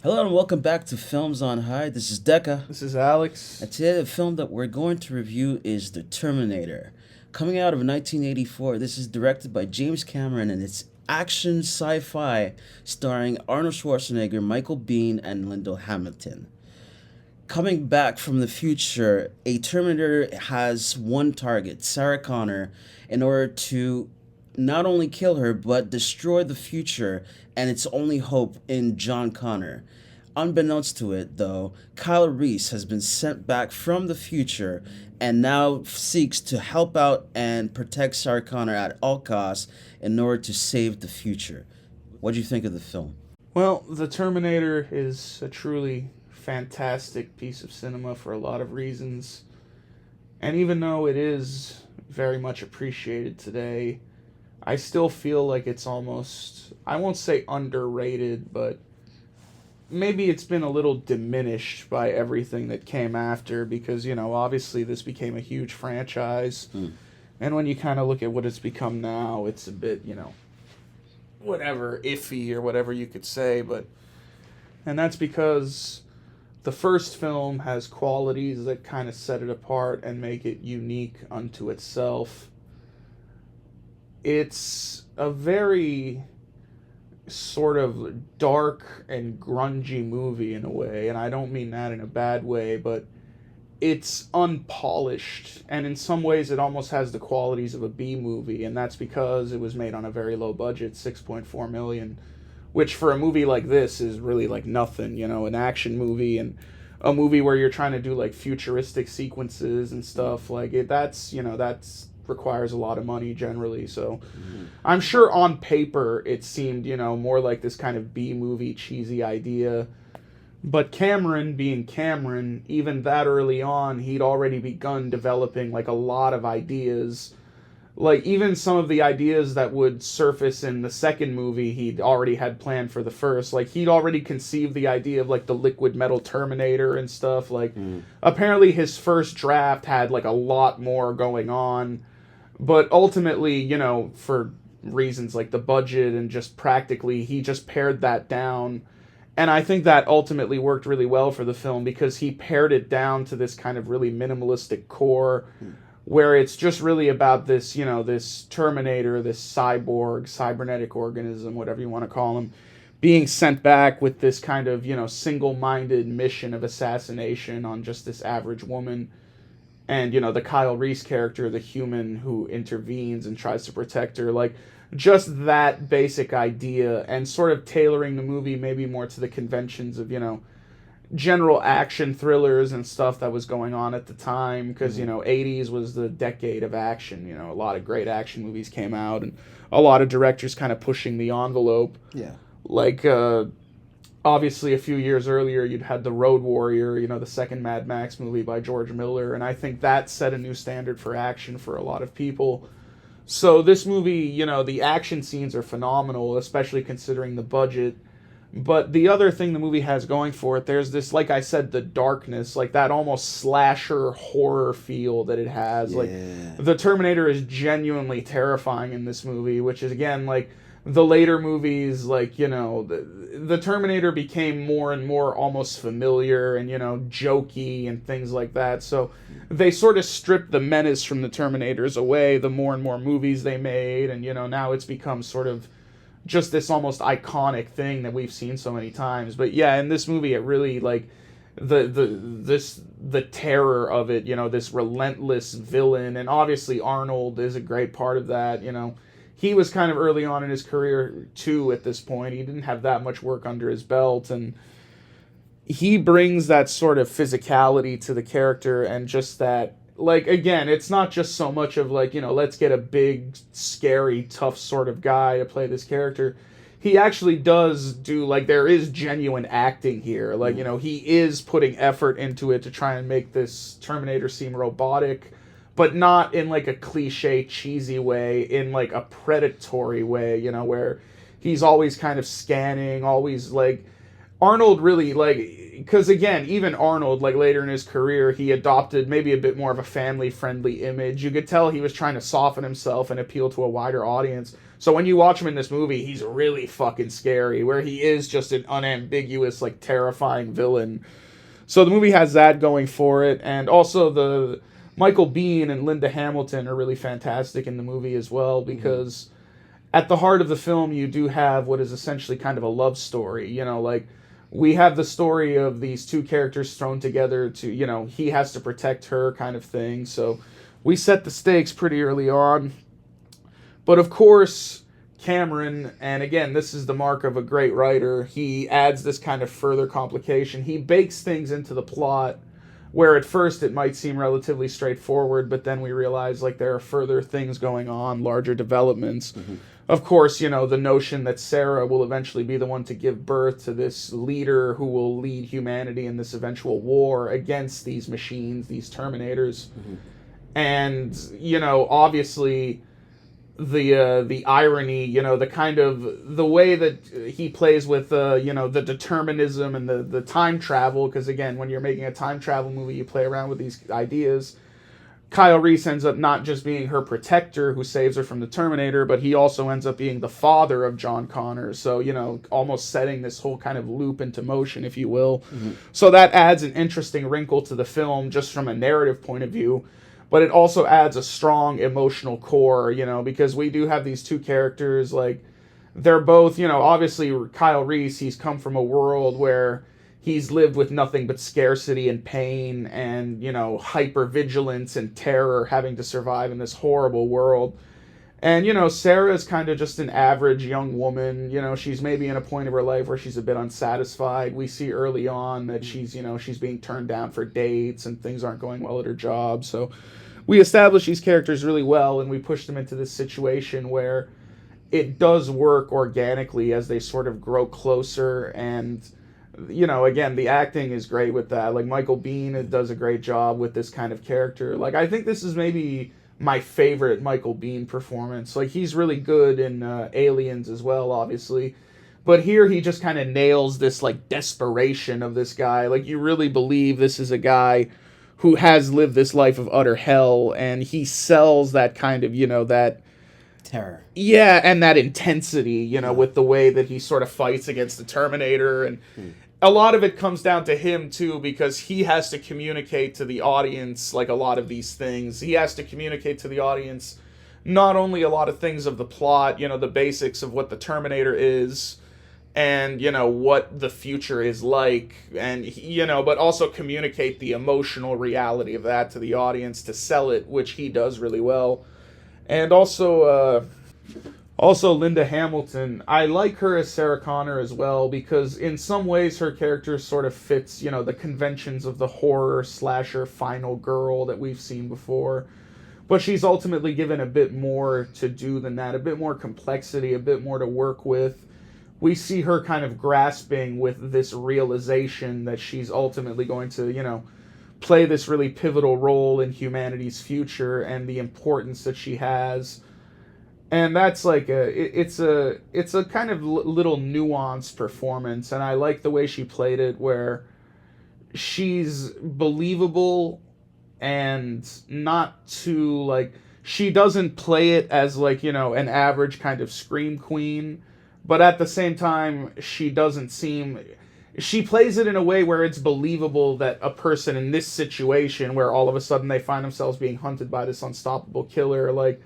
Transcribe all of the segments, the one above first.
Hello and welcome back to Films on High. This is Decca. This is Alex. And today the film that we're going to review is The Terminator. Coming out of 1984, this is directed by James Cameron and it's action sci-fi starring Arnold Schwarzenegger, Michael Biehn, and Linda Hamilton. Coming back from the future, a Terminator has one target, Sarah Connor, in order to not only kill her, but destroy the future and its only hope in John Connor. Unbeknownst to it, though, Kyle Reese has been sent back from the future and now seeks to help out and protect Sarah Connor at all costs in order to save the future. What do you think of the film? Well, The Terminator is a truly fantastic piece of cinema for a lot of reasons. And even though it is very much appreciated today, I still feel like it's almost, I won't say underrated, but maybe it's been a little diminished by everything that came after because, obviously this became a huge franchise. And when you kind of look at what it's become now, it's a bit, whatever, iffy or whatever you could say. And that's because the first film has qualities that kind of set it apart and make it unique unto itself. It's a very sort of dark and grungy movie in a way, and I don't mean that in a bad way, but it's unpolished, and in some ways it almost has the qualities of a B movie, and that's because it was made on a very low budget, 6.4 million, which for a movie like this is really like nothing, an action movie and a movie where you're trying to do like futuristic sequences and stuff like it. That's requires a lot of money generally, so I'm sure on paper it seemed more like this kind of B movie cheesy idea. But Cameron, being Cameron, even that early on, he'd already begun developing like a lot of ideas. Like even some of the ideas that would surface in the second movie, he'd already had planned for the first. Like he'd already conceived the idea of like the liquid metal Terminator and stuff. Like apparently his first draft had like a lot more going on. But ultimately, for reasons like the budget and just practically, he just pared that down. And I think that ultimately worked really well for the film because he pared it down to this kind of really minimalistic core where it's just really about this, this Terminator, this cyborg, cybernetic organism, whatever you want to call him, being sent back with this kind of, single-minded mission of assassination on just this average woman. And, the Kyle Reese character, the human who intervenes and tries to protect her, like, just that basic idea and sort of tailoring the movie maybe more to the conventions of, general action thrillers and stuff that was going on at the time. Because, 80s was the decade of action. A lot of great action movies came out and a lot of directors kind of pushing the envelope. Yeah. Like, obviously, a few years earlier, you'd had The Road Warrior, the second Mad Max movie by George Miller, and I think that set a new standard for action for a lot of people. So this movie, the action scenes are phenomenal, especially considering the budget. But the other thing the movie has going for it, there's this, like I said, the darkness, like that almost slasher horror feel that it has. Yeah. Like, the Terminator is genuinely terrifying in this movie, which is, again, like, the later movies, like, the Terminator became more and more almost familiar and, jokey and things like that. So they sort of stripped the menace from the Terminators away the more and more movies they made. And, now it's become sort of just this almost iconic thing that we've seen so many times. But yeah, in this movie, it really, like, the terror of it, this relentless villain. And obviously Arnold is a great part of that, He was kind of early on in his career, too, at this point. He didn't have that much work under his belt, and he brings that sort of physicality to the character and just that, like, again, it's not just so much of, like, let's get a big, scary, tough sort of guy to play this character. He actually does do, like, there is genuine acting here. Like, he is putting effort into it to try and make this Terminator seem robotic, but not in, like, a cliche, cheesy way, in, like, a predatory way, where he's always kind of scanning, always, like, Arnold really, like, because, again, even Arnold, like, later in his career, he adopted maybe a bit more of a family-friendly image. You could tell he was trying to soften himself and appeal to a wider audience. So when you watch him in this movie, he's really fucking scary, where he is just an unambiguous, like, terrifying villain. So the movie has that going for it, and also the Michael Biehn and Linda Hamilton are really fantastic in the movie as well, because at the heart of the film, you do have what is essentially kind of a love story. You know, like, we have the story of these two characters thrown together to, you know, he has to protect her kind of thing. So we set the stakes pretty early on. But of course, Cameron, and again, this is the mark of a great writer, he adds this kind of further complication. He bakes things into the plot where at first it might seem relatively straightforward, but then we realize, like, there are further things going on, larger developments. Of course, you know, the notion that Sarah will eventually be the one to give birth to this leader who will lead humanity in this eventual war against these machines, these Terminators. And, you know, obviously the irony, you know, the kind of the way that he plays with you know, the determinism and the time travel, because again, when you're making a time travel movie, you play around with these ideas. Kyle Reese ends up not just being her protector who saves her from the Terminator, but he also ends up being the father of John Connor. So, you know, almost setting this whole kind of loop into motion, if you will. So that adds an interesting wrinkle to the film just from a narrative point of view. But it also adds a strong emotional core, you know, because we do have these two characters, like, they're both, you know, obviously Kyle Reese, he's come from a world where he's lived with nothing but scarcity and pain and, you know, hypervigilance and terror, having to survive in this horrible world. And, you know, Sarah's kind of just an average young woman. You know, she's maybe in a point of her life where she's a bit unsatisfied. We see early on that she's, you know, she's being turned down for dates and things aren't going well at her job. So we establish these characters really well, and we push them into this situation where it does work organically as they sort of grow closer. And, you know, again, the acting is great with that. Like, Michael Biehn does a great job with this kind of character. Like, I think this is maybe my favorite Michael Biehn performance. Like, he's really good in Aliens as well, obviously. But here he just kind of nails this, like, desperation of this guy. Like, you really believe this is a guy who has lived this life of utter hell, and he sells that kind of, you know, that terror. Yeah, and that intensity, you know, with the way that he sort of fights against the Terminator. And a lot of it comes down to him, too, because he has to communicate to the audience, like, a lot of these things. He has to communicate to the audience not only a lot of things of the plot, you know, the basics of what the Terminator is, and, you know, what the future is like, and, you know, but also communicate the emotional reality of that to the audience to sell it, which he does really well. And also Linda Hamilton, I like her as Sarah Connor as well, because in some ways her character sort of fits, you know, the conventions of the horror slasher final girl that we've seen before. But she's ultimately given a bit more to do than that, a bit more complexity, a bit more to work with. We see her kind of grasping with this realization that she's ultimately going to, you know, play this really pivotal role in humanity's future and the importance that she has. And that's like it's a kind of little nuanced performance, and I like the way she played it, where she's believable and not too, like, she doesn't play it as, like, you know, an average kind of scream queen, but at the same time she doesn't seem, she plays it in a way where it's believable that a person in this situation, where all of a sudden they find themselves being hunted by this unstoppable killer, like,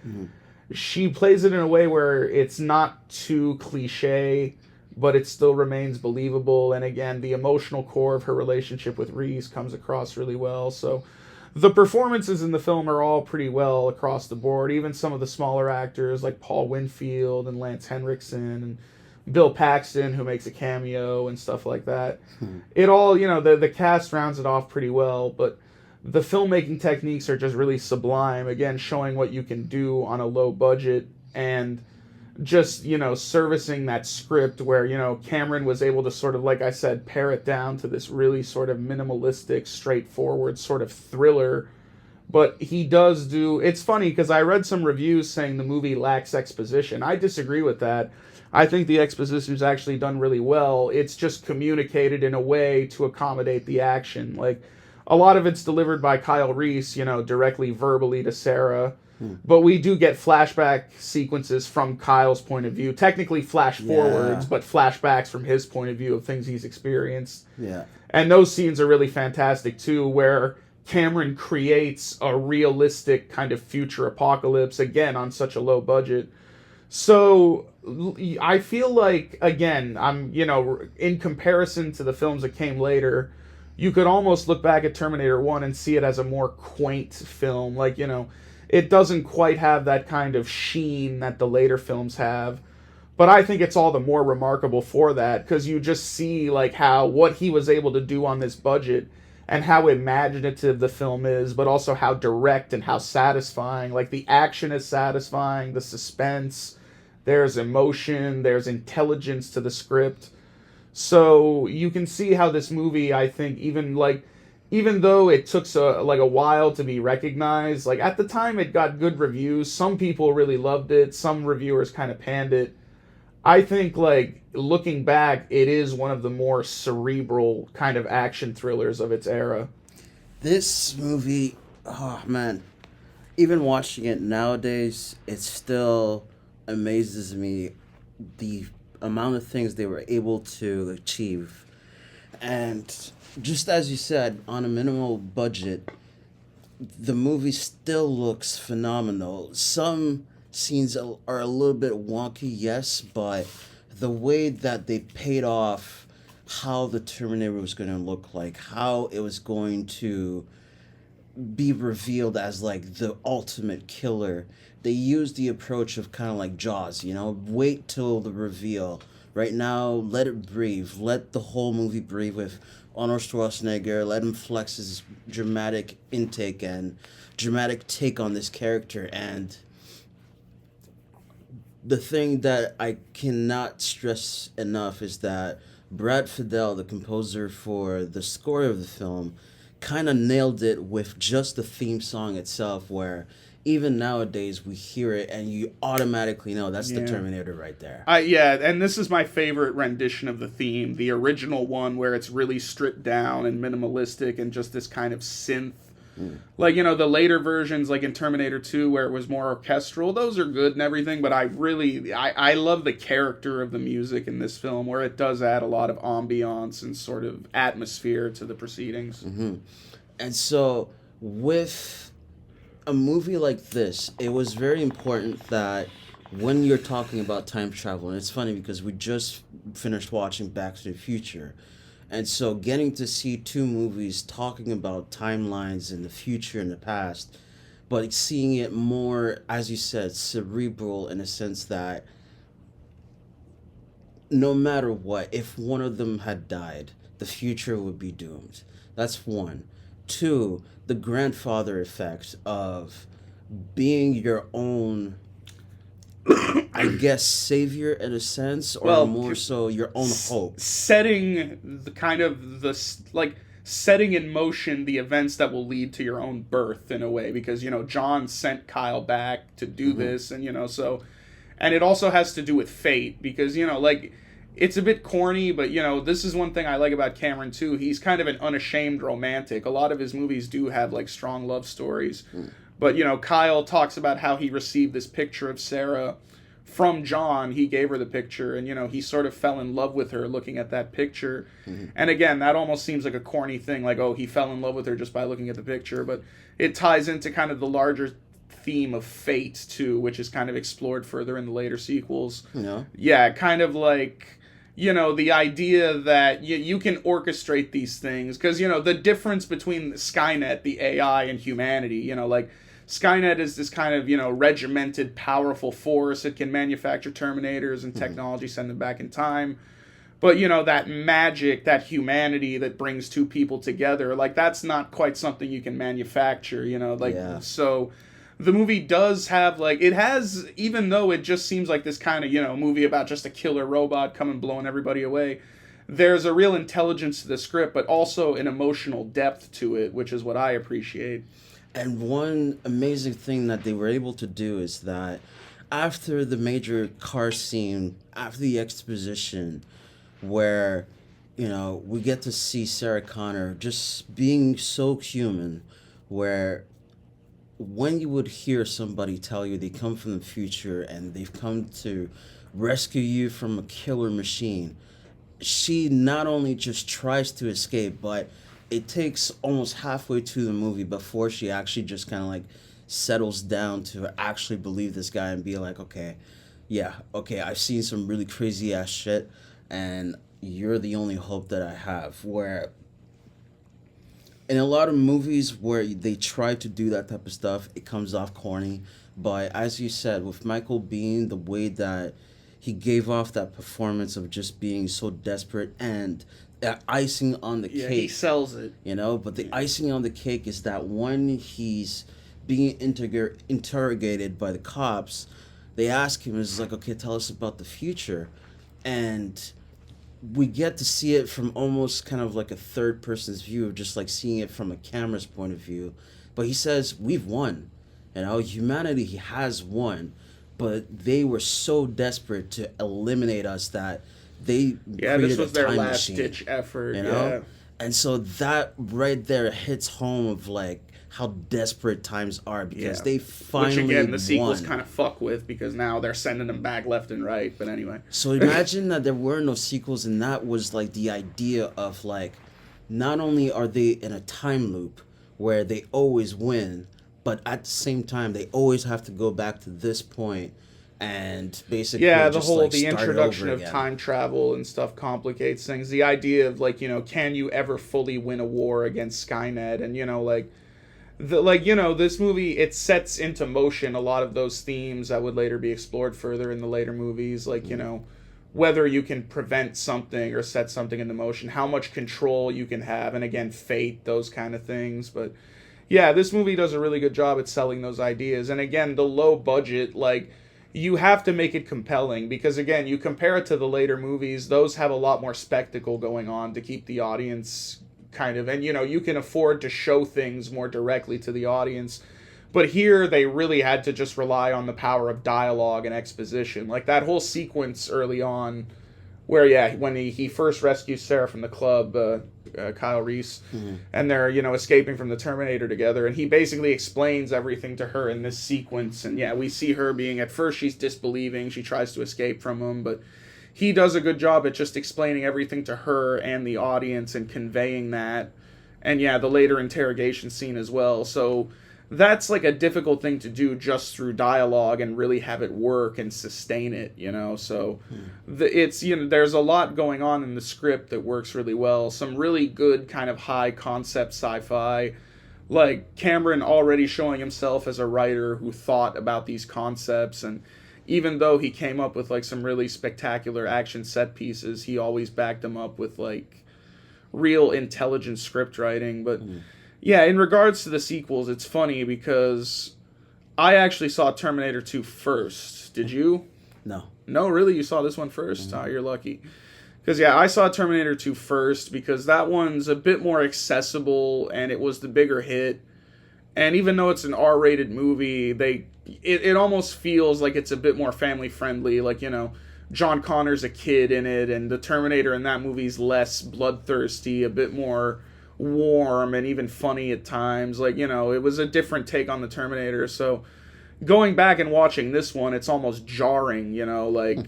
she plays it in a way where it's not too cliche, but it still remains believable. And again, the emotional core of her relationship with Reese comes across really well. So the performances in the film are all pretty well across the board. Even some of the smaller actors like Paul Winfield and Lance Henriksen and Bill Paxton, who makes a cameo and stuff like that. It all, you know, the cast rounds it off pretty well, but the filmmaking techniques are just really sublime. Again, showing what you can do on a low budget, and just, you know, servicing that script where, you know, Cameron was able to sort of, like I said, pare it down to this really sort of minimalistic, straightforward sort of thriller. But he does do, it's funny because I read some reviews saying the movie lacks exposition. I disagree with that. I think the exposition is actually done really well. It's just communicated in a way to accommodate the action. Like, a lot of it's delivered by Kyle Reese, you know, directly verbally to Sarah. But we do get flashback sequences from Kyle's point of view. Technically flash forwards, Yeah. but flashbacks from his point of view of things he's experienced. Yeah. And those scenes are really fantastic too, where Cameron creates a realistic kind of future apocalypse, again, on such a low budget. So I feel like, again, in comparison to the films that came later, you could almost look back at Terminator 1 and see it as a more quaint film. Like, it doesn't quite have that kind of sheen that the later films have. But I think it's all the more remarkable for that, because you just see like what he was able to do on this budget and how imaginative the film is, but also how direct and how satisfying. Like the action is satisfying, the suspense, there's emotion, there's intelligence to the script. So you can see how this movie, I think, even though it took a while to be recognized, like at the time it got good reviews. Some people really loved it. Some reviewers kind of panned it. I think, like, looking back, it is one of the more cerebral kind of action thrillers of its era. This movie, oh man, even watching it nowadays, it still amazes me the amount of things they were able to achieve. And just as you said, on a minimal budget, the movie still looks phenomenal. Some scenes are a little bit wonky, yes, but the way that they paid off how the Terminator was going to look like, how it was going to be revealed as like the ultimate killer. They used the approach of kind of like Jaws, wait till the reveal. Right now, let it breathe. Let the whole movie breathe with Arnold Schwarzenegger. Let him flex his dramatic intake and dramatic take on this character. And the thing that I cannot stress enough is that Brad Fiedel, the composer for the score of the film, kind of nailed it with just the theme song itself, where even nowadays we hear it and you automatically know that's the Yeah. Terminator right there. Yeah, and this is my favorite rendition of the theme, the original one where it's really stripped down and minimalistic and just this kind of synth. Like, the later versions, like in Terminator 2, where it was more orchestral, those are good and everything, but I love the character of the music in this film, where it does add a lot of ambiance and sort of atmosphere to the proceedings. And so, with a movie like this, it was very important that when you're talking about time travel, and it's funny because we just finished watching Back to the Future, and so getting to see two movies talking about timelines in the future and the past, but seeing it more, as you said, cerebral in a sense that no matter what, if one of them had died, the future would be doomed. That's one. Two, the grandfather effect of being your own, I guess, savior in a sense, or Well, more so your own hope. Setting the kind of setting in motion the events that will lead to your own birth in a way, because John sent Kyle back to do this, and and it also has to do with fate, because it's a bit corny, but this is one thing I like about Cameron too. He's kind of an unashamed romantic. A lot of his movies do have like strong love stories. But Kyle talks about how he received this picture of Sarah from John. He gave her the picture, and he sort of fell in love with her looking at that picture. And again, that almost seems like a corny thing, like, oh, he fell in love with her just by looking at the picture, but it ties into kind of the larger theme of fate too, which is kind of explored further in the later sequels. Yeah, kind of like the idea that you can orchestrate these things, because the difference between Skynet, the AI, and humanity, like Skynet is this kind of regimented, powerful force. It can manufacture Terminators and technology, send them back in time. But that magic, that humanity that brings two people together, like that's not quite something you can manufacture. So the movie does have it has, even though it just seems like this kind of movie about just a killer robot coming blowing everybody away, there's a real intelligence to the script, but also an emotional depth to it, which is what I appreciate. And one amazing thing that they were able to do is that after the major car scene, after the exposition, where we get to see Sarah Connor just being so human, where when you would hear somebody tell you they come from the future and they've come to rescue you from a killer machine, she not only just tries to escape, but it takes almost halfway to the movie before she actually just kind of like settles down to actually believe this guy and be like, okay, yeah, okay, I've seen some really crazy ass shit, and you're the only hope that I have. Where in a lot of movies where they try to do that type of stuff, it comes off corny. But as you said, with Michael Bean, the way that he gave off that performance of just being so desperate and that icing on the Yeah, he cake, sells it. but the icing on the cake is that when he's being interrogated by the cops, they ask him, "Is like, okay, tell us about the future," and we get to see it from almost kind of like a third person's view of just like seeing it from a camera's point of view. But he says, we've won. Humanity has won. But they were so desperate to eliminate us that they Yeah, this created a was their time last machine. ditch effort. You Yeah. know? And so that right there hits home of like how desperate times are because Yeah. they finally Which again, the sequels won. kind of fuck with because now they're sending them back left and right. But anyway. So imagine that there were no sequels, and that was like the idea of like, not only are they in a time loop where they always win, but at the same time they always have to go back to this point and basically Yeah, the just whole like the start it introduction over of again. time travel and stuff complicates things. The idea of like, can you ever fully win a war against Skynet? And this movie, it sets into motion a lot of those themes that would later be explored further in the later movies, like, whether you can prevent something or set something into motion, how much control you can have, and again, fate, those kind of things. But yeah, this movie does a really good job at selling those ideas. And again, the low budget, like, you have to make it compelling because again, you compare it to the later movies, those have a lot more spectacle going on to keep the audience kind of, and you can afford to show things more directly to the audience. But here they really had to just rely on the power of dialogue and exposition. Like that whole sequence early on where, yeah, when he first rescues Sarah from the club, Kyle Reese, and they're, escaping from the Terminator together, and he basically explains everything to her in this sequence. And yeah, we see her being, at first she's disbelieving, she tries to escape from him, but he does a good job at just explaining everything to her and the audience and conveying that. And yeah, the later interrogation scene as well. So that's like a difficult thing to do just through dialogue and really have it work and sustain it, So it's, there's a lot going on in the script that works really well. Some really good kind of high concept sci-fi. Like Cameron already showing himself as a writer who thought about these concepts, and even though he came up with like some really spectacular action set pieces, he always backed them up with like real intelligent script writing. But yeah, in regards to the sequels, it's funny because I actually saw Terminator 2 first. Did you? No. No, really? You saw this one first? Oh, you're lucky. Because, yeah, I saw Terminator 2 first because that one's a bit more accessible and it was the bigger hit. And even though it's an R-rated movie, it almost feels like it's a bit more family-friendly. Like, John Connor's a kid in it, and the Terminator in that movie's less bloodthirsty, a bit more warm and even funny at times. Like, it was a different take on the Terminator. So going back and watching this one, it's almost jarring, like,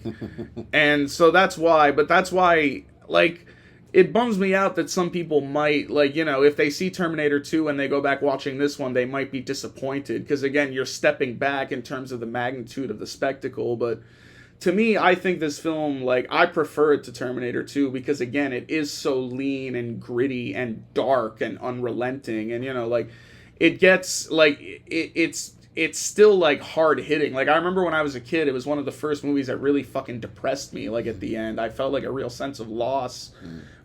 and so that's why, like, it bums me out that some people might, like, if they see Terminator 2 and they go back watching this one, they might be disappointed because, again, you're stepping back in terms of the magnitude of the spectacle. But to me, I think this film, like, I prefer it to Terminator 2 because, again, it is so lean and gritty and dark and unrelenting. And, like, it gets, like, it's still, like, hard-hitting. Like, I remember when I was a kid, it was one of the first movies that really fucking depressed me, like, at the end. I felt, like, a real sense of loss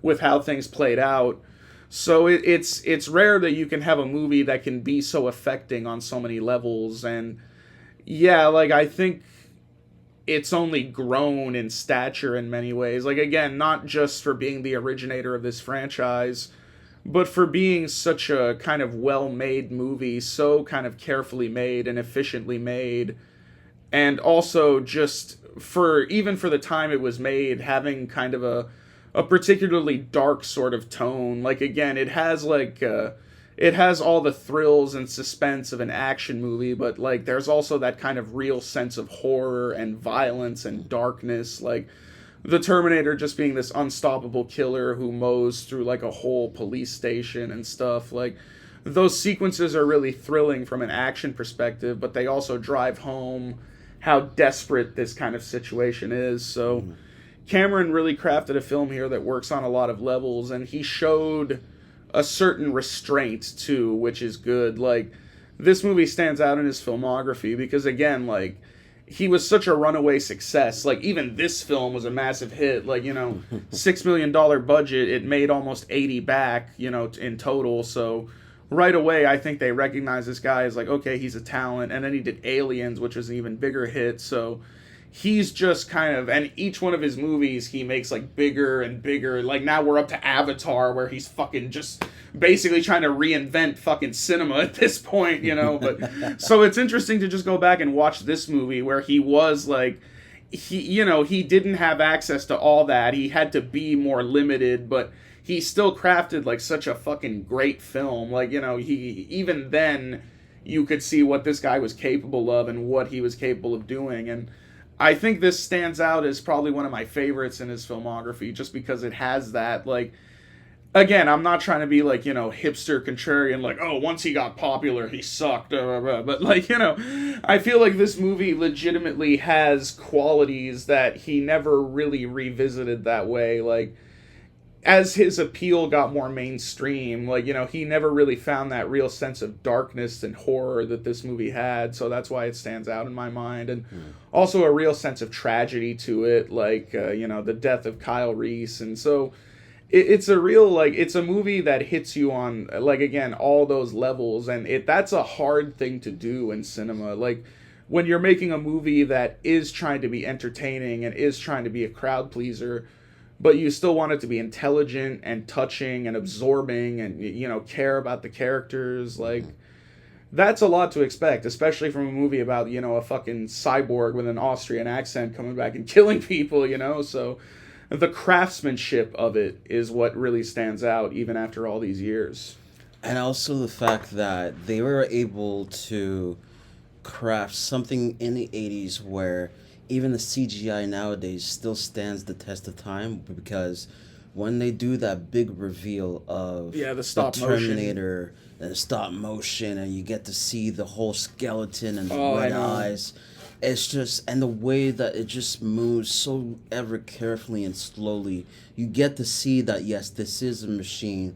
with how things played out. So it's rare that you can have a movie that can be so affecting on so many levels. And, yeah, like, I think it's only grown in stature in many ways. Like, again, not just for being the originator of this franchise, but for being such a kind of well-made movie, so kind of carefully made and efficiently made, and also just even for the time it was made, having kind of a particularly dark sort of tone. Like, again, it has like it has all the thrills and suspense of an action movie, but like there's also that kind of real sense of horror and violence and darkness, like the Terminator just being this unstoppable killer who mows through like a whole police station and stuff. Like those sequences are really thrilling from an action perspective, but they also drive home how desperate this kind of situation is. So Cameron really crafted a film here that works on a lot of levels, and he showed a certain restraint too, which is good. Like this movie stands out in his filmography because again, like he was such a runaway success. Like even this film was a massive hit. Like, you know, $6 million budget, it made almost 80 back, you know, in total. So right away, I think they recognize this guy as like, okay, he's a talent. And then he did Aliens, which was an even bigger hit. So he's just kind of, and each one of his movies he makes like bigger and bigger. Like now we're up to Avatar, where he's fucking just basically trying to reinvent fucking cinema at this point, you know. But so it's interesting to just go back and watch this movie where he was like, he, you know, he didn't have access to all that. He had to be more limited, but he still crafted like such a fucking great film. Like, you know, he even then you could see what this guy was capable of and what he was capable of doing. And I think this stands out as probably one of my favorites in his filmography just because it has that, like, again, I'm not trying to be like, you know, hipster contrarian, like, oh, once he got popular, he sucked, but like, you know, I feel like this movie legitimately has qualities that he never really revisited that way. Like, as his appeal got more mainstream, like, you know, he never really found that real sense of darkness and horror that this movie had, so that's why it stands out in my mind. And also a real sense of tragedy to it, like, you know, the death of Kyle Reese. And so it's a real, like, it's a movie that hits you on, like, again, all those levels, and that's a hard thing to do in cinema. Like, when you're making a movie that is trying to be entertaining and is trying to be a crowd pleaser, but you still want it to be intelligent and touching and absorbing and, you know, care about the characters. Like, that's a lot to expect, especially from a movie about, you know, a fucking cyborg with an Austrian accent coming back and killing people, you know. So the craftsmanship of it is what really stands out even after all these years. And also the fact that they were able to craft something in the 80s where even the CGI nowadays still stands the test of time, because when they do that big reveal of the stop Terminator and the stop motion, and you get to see the whole skeleton and the red eyes, it's just, and the way that it just moves so ever carefully and slowly, you get to see that yes, this is a machine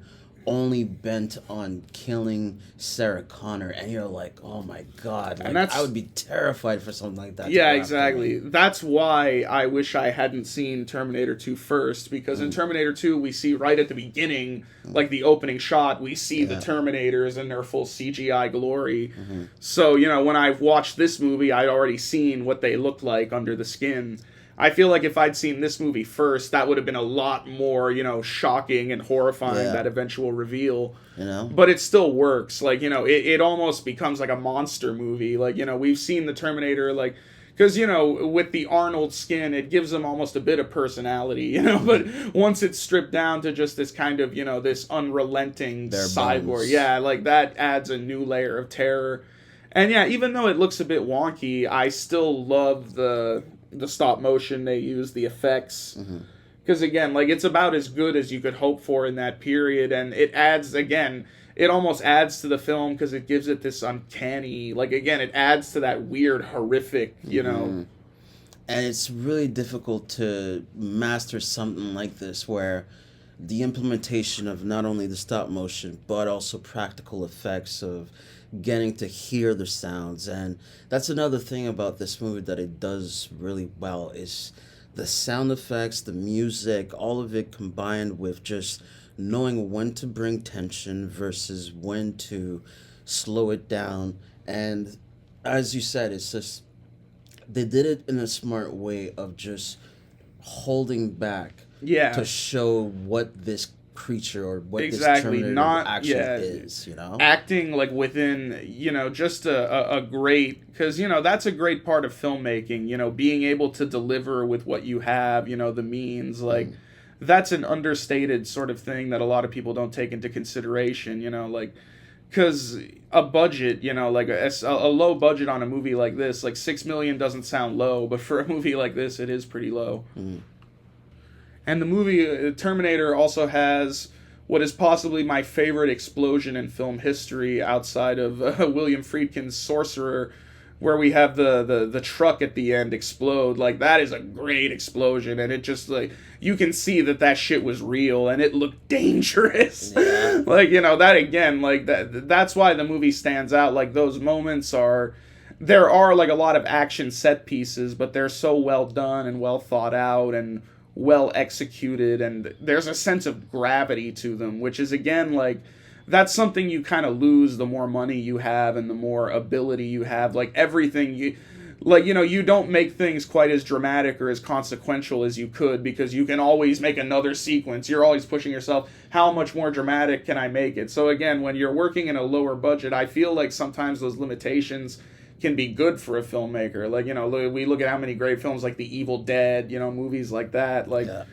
only bent on killing Sarah Connor, and you're like, oh my god, like, I would be terrified for something like that. Yeah, exactly. That's why I wish I hadn't seen Terminator 2 first, because in Terminator 2 we see right at the beginning, like the opening shot, we see the Terminators in their full CGI glory. So, you know, when I watched this movie, I'd already seen what they looked like under the skin. I feel like if I'd seen this movie first, that would have been a lot more, you know, shocking and horrifying, that eventual reveal. You know? But it still works. Like, you know, it almost becomes like a monster movie. Like, you know, we've seen the Terminator, like, because, you know, with the Arnold skin, it gives him almost a bit of personality, you know, but once it's stripped down to just this kind of, you know, this unrelenting cyborg, like, that adds a new layer of terror. And yeah, even though it looks a bit wonky, I still love the stop motion they use, the effects, because again, like, it's about as good as you could hope for in that period, and it adds, again, it almost adds to the film because it gives it this uncanny, like, again, it adds to that weird, horrific, you know. And it's really difficult to master something like this, where the implementation of not only the stop motion but also practical effects of getting to hear the sounds. And that's another thing about this movie that it does really well, is the sound effects, the music, all of it combined with just knowing when to bring tension versus when to slow it down. And as you said, it's just, they did it in a smart way of just holding back to show what this creature or what this Terminator actually is, you know? Acting, like, within, you know, just a great, because, you know, that's a great part of filmmaking, you know, being able to deliver with what you have, you know, the means, like, that's an understated sort of thing that a lot of people don't take into consideration, you know, like, because a budget, like a low budget on a movie like this, like 6 million doesn't sound low, but for a movie like this, it is pretty low. Mm. And the movie Terminator also has what is possibly my favorite explosion in film history outside of William Friedkin's Sorcerer, where we have the truck at the end explode. Like, that is a great explosion, and it just, like, you can see that shit was real, and it looked dangerous. Yeah. Like, that again, like, that's why the movie stands out. Like, those moments are... There are, like, a lot of action set pieces, but they're so well done and well thought out and well executed, and there's a sense of gravity to them, which is, again, like, that's something you kind of lose the more money you have and the more ability you have. Like, everything you don't make things quite as dramatic or as consequential as you could, because you can always make another sequence. You're always pushing yourself, how much more dramatic can I make it? So again, when you're working in a lower budget, I feel like sometimes those limitations can be good for a filmmaker. Like, we look at how many great films like The Evil Dead, movies like that, like, Yeah.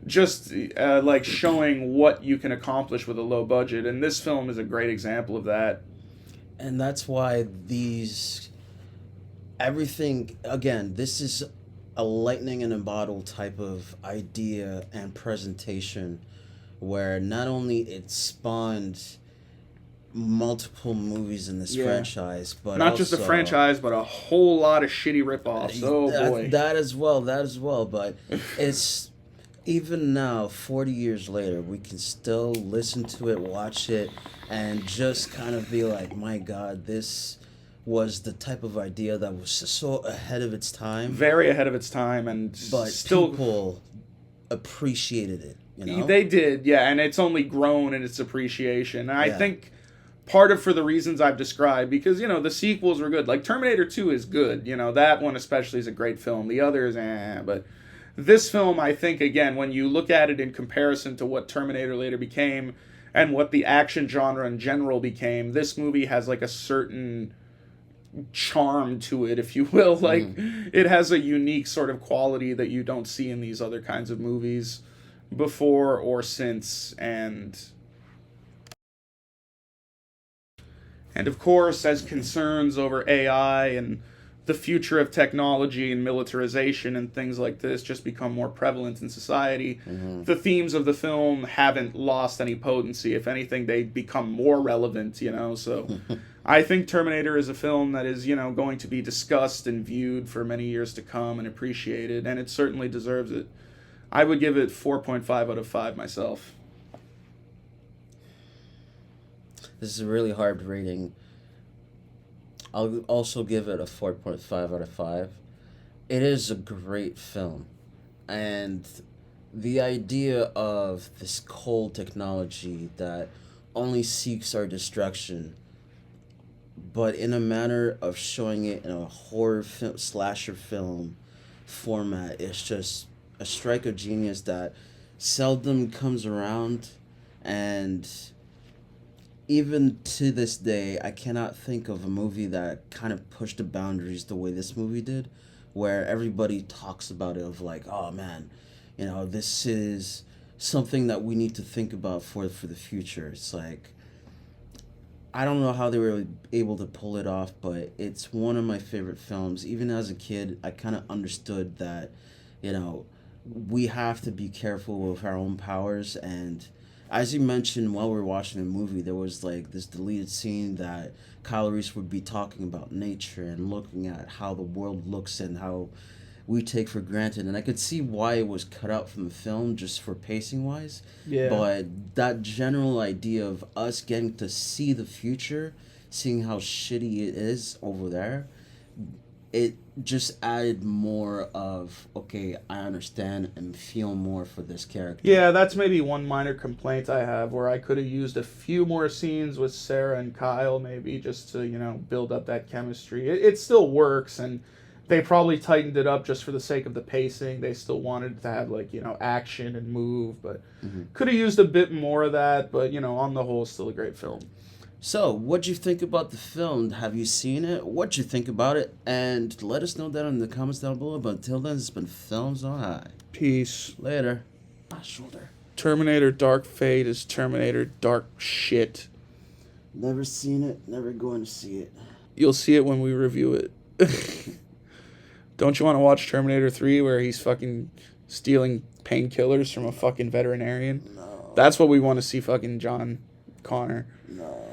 just like showing what you can accomplish with a low budget. And this film is a great example of that. And that's why everything, again, this is a lightning in a bottle type of idea and presentation, where not only it spawned multiple movies in this Yeah. franchise, but Not just a also- franchise, but a whole lot of shitty ripoffs. Oh boy. that as well, but it's even now, 40 years later, we can still listen to it, watch it, and just kind of be like, my God, this was the type of idea that was so ahead of its time, Very ahead of its time, and but still people appreciated it, They did, yeah, and it's only grown in its appreciation. And I Yeah. think part of for the reasons I've described, because the sequels were good. Like Terminator 2 is good, that one especially is a great film. The others, but this film, I think, again, when you look at it in comparison to what Terminator later became and what the action genre in general became, this movie has like a certain charm to it, if you will. Like, it has a unique sort of quality that you don't see in these other kinds of movies before or since. And of course, as concerns over AI and the future of technology and militarization and things like this just become more prevalent in society, the themes of the film haven't lost any potency. If anything, they become more relevant, So I think Terminator is a film that is, going to be discussed and viewed for many years to come and appreciated, and it certainly deserves it. I would give it 4.5 out of 5 myself. This is a really hard rating. I'll also give it a 4.5 out of 5. It is a great film. And the idea of this cold technology that only seeks our destruction, but in a manner of showing it in a horror film, slasher film format, is just a strike of genius that seldom comes around. And even to this day, I cannot think of a movie that kind of pushed the boundaries the way this movie did, where everybody talks about it of like, oh man, this is something that we need to think about for the future. It's like, I don't know how they were able to pull it off, but it's one of my favorite films. Even as a kid, I kind of understood that, we have to be careful with our own powers. And as you mentioned while we were watching the movie, there was like this deleted scene that Kyle Reese would be talking about nature and looking at how the world looks and how we take for granted. And I could see why it was cut out from the film, just for pacing wise. Yeah. But that general idea of us getting to see the future, seeing how shitty it is over there, it just added more of, okay, I understand and feel more for this character. Yeah, that's maybe one minor complaint I have, where I could have used a few more scenes with Sarah and Kyle, maybe, just to, build up that chemistry. It still works, and they probably tightened it up just for the sake of the pacing. They still wanted to have, like, action and move, but could have used a bit more of that, but, on the whole, still a great film. So, what'd you think about the film? Have you seen it? What'd you think about it? And let us know that in the comments down below. But until then, it's been Films on High. Peace. Later. Shoulder. Terminator Dark Fate is Terminator Dark Shit. Never seen it, never going to see it. You'll see it when we review it. Don't you want to watch Terminator 3 where he's fucking stealing painkillers from a fucking veterinarian? No. That's what we want to see fucking John Connor. No.